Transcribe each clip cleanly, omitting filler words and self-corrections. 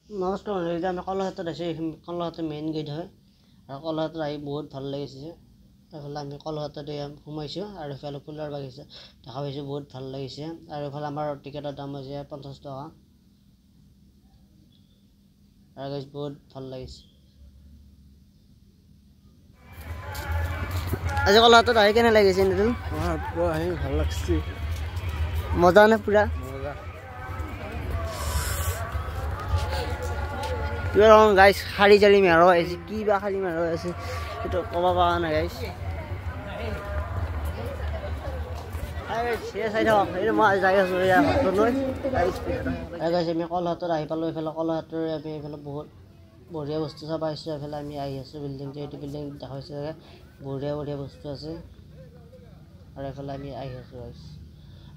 নমস্কাৰ বন্ধু, এতিয়া আমি কলাক্ষেত্ৰত আছোঁ। এইখন কলাক্ষেত্ৰৰ মেইন গেট হয় আৰু কলাক্ষেত্ৰত আহি বহুত ভাল লাগিছে। এইফালে আমি কলাক্ষেত্ৰতে সোমাইছোঁ আৰু এইফালে ফুলৰ বাগিচা দেখা পাইছোঁ, বহুত ভাল লাগিছে। আৰু এইফালে আমাৰ টিকেটৰ দাম হৈছে 50 টকা আৰু বহুত ভাল লাগিছে। আজি কলাক্ষেত্ৰত আহি কেনে লাগিছে? আহি ভাল লাগছে, মজা নে পুৰা? মজা। গাইছ শাৰী চাৰি মেৰো আছে, কি বা শাৰী মেৰো আছে সেইটো ক'ব পৰা নাই গাইছ। মই যাই আছোঁ আমি কলাক্ষেত্ৰত আহি পালোঁ। এইফালে কলাক্ষেত্ৰৰ আমি এইফালে বহুত বঢ়িয়া বস্তু চাব আহিছোঁ। এইফালে আমি আহি আছোঁ বিল্ডিংটো, এইটো বিল্ডিং দেখা পাইছোঁ চাগে, বঢ়িয়া বঢ়িয়া বস্তু আছে। আৰু এইফালে আমি আহি আছোঁ গাইছ।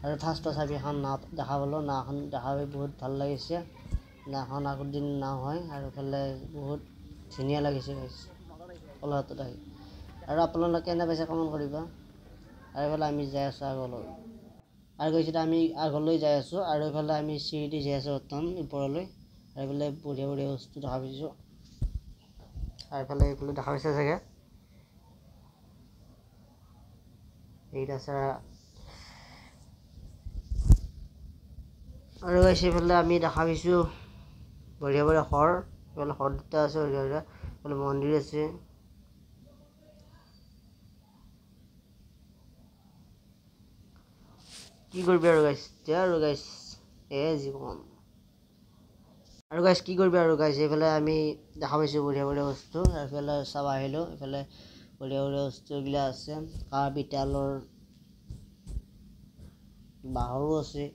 আৰু ফাৰ্ষ্টত আমি এখন নাও দেখা পালোঁ, নাওখন দেখা পাই বহুত ভাল লাগিছে। নাওখন আগৰ দিন নাও হয় আৰু এইফালে বহুত ধুনীয়া লাগিছে গাইছ কলাক্ষেত্ৰত আহি। আৰু আপোনালোকে কেনে পাইছে কমেণ্ট কৰিবা। আৰু এইফালে আমি যাই আছোঁ আগলৈ, আৰু কৈছোঁ আমি আগলৈ যাই আছোঁ। আৰু এইফালে আমি চিৰিদি যাই আছোঁ বৰ্তমান ওপৰলৈ। আৰু এইফালে বঢ়িয়া বঢ়িয়া বস্তু দেখা পাইছোঁ। আৰু এইফালে দেখা পাইছে চাগে, এইটা আছে। আৰু এইফালে আমি দেখা পাইছোঁ বঢ়িয়া বঢ়িয়া ঘৰ। এইফালে ঘৰ দুটা আছে বঢ়িয়া বঢ়িয়া, এইফালে মন্দিৰ আছে। কি কৰিবি আৰু গাইছ, এতিয়া আৰু গাইছ জীৱন। আৰু গাইছ কি কৰিবি আৰু গাইছ, এইফালে আমি দেখা পাইছোঁ বঢ়িয়া বঢ়িয়া বস্তু। এইফালে চাব আহিলোঁ, এইফালে বঢ়িয়া বঢ়িয়া বস্তুবিলাক আছে। কাঁহ পিতলৰ, বাঁহৰো আছে,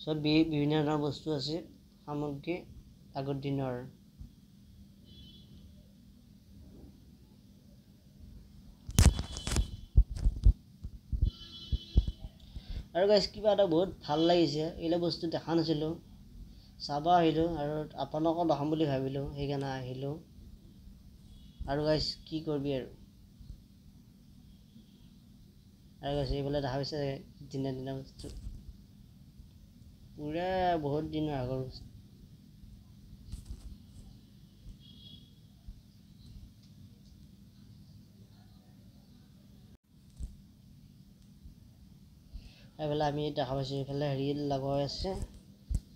চব বিভিন্ন ধৰণৰ বস্তু আছে, সামগ্ৰী আগৰ দিনৰ। আৰু গাইছ কিবা এটা বহুত ভাল লাগিছে, এইবিলাক বস্তু দেখা নাছিলোঁ, চাব আহিলোঁ আৰু আপোনালোকক দেখাম বুলি ভাবিলোঁ, সেইকাৰণে আহিলোঁ। আৰু গাইছ কি কৰিবি আৰু গাইছ এইফালে দেখা পাইছে দিনা দিনা বস্তু, পুৰা বহুত দিনৰ আগৰ বস্তু। এইফালে আমি দেখা পাইছোঁ, এইফালে হেৰি লগাই আছে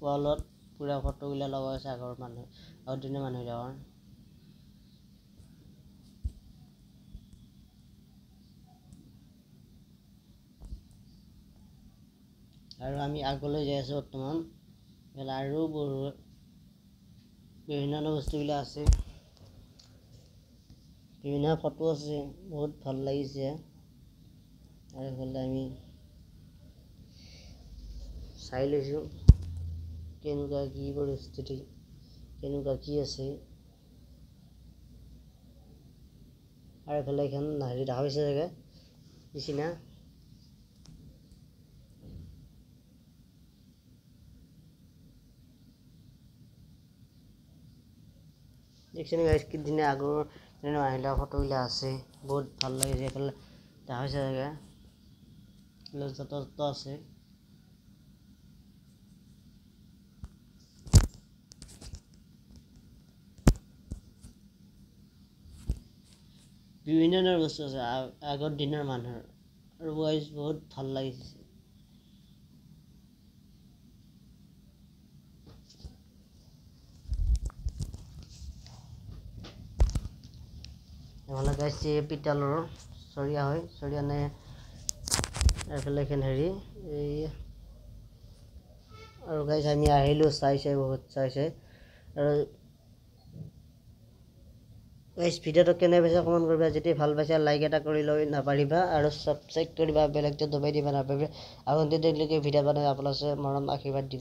ৱালত, পুৰা ফটোবিলাক লগাই আছে আগৰ দিনৰ মানুহবিলাকৰ। আৰু আমি আগলৈ যাই আছোঁ বৰ্তমান। এইফালে আৰু বিভিন্ন ধৰণৰ বস্তুবিলাক আছে, বিভিন্ন ফটো আছে, বহুত ভাল লাগিছে। আৰু এইফালে আমি চাই লৈছোঁ কেনেকুৱা কি পৰিস্থিতি, কেনেকুৱা কি আছে। আৰু এইফালে এখন হেৰি দেখা পাইছে চাগে, নিচিনা দেখিছেনে গাইছ, কি ধুনীয়া আগৰ দিনৰ মানুহবিলাকৰ ফটোবিলাক আছে, বহুত ভাল লাগিছে। এইফালে দেখা পাইছে চাগে, যত আছে। বিভিন্ন ধৰণৰ বস্তু আছে আগৰ দিনৰ মানুহৰ, আৰু গাইছ বহুত ভাল লাগিছে। এইফালে গাইছ পিতলৰ চৰিয়া হয়, চৰিয়া নে এইফালে এখন হেৰি এই। আৰু গাইছ আমি আহিলোঁ চাই বহুত চাই আৰু গাইছ ভিডিঅ'টো কেনে পাইছে কমেণ্ট কৰিবা। যদি ভাল পাইছে লাইক এটা কৰি লৈ নাপাৰিবা, আৰু ছাবস্ক্ৰাইব কৰিবা, বেলেগটো দবাই দিবা নাপাৰিবা। আগন্তুক ভিডিঅ' বনাই আপোনালোকে মৰম আশীৰ্বাদ দিবা।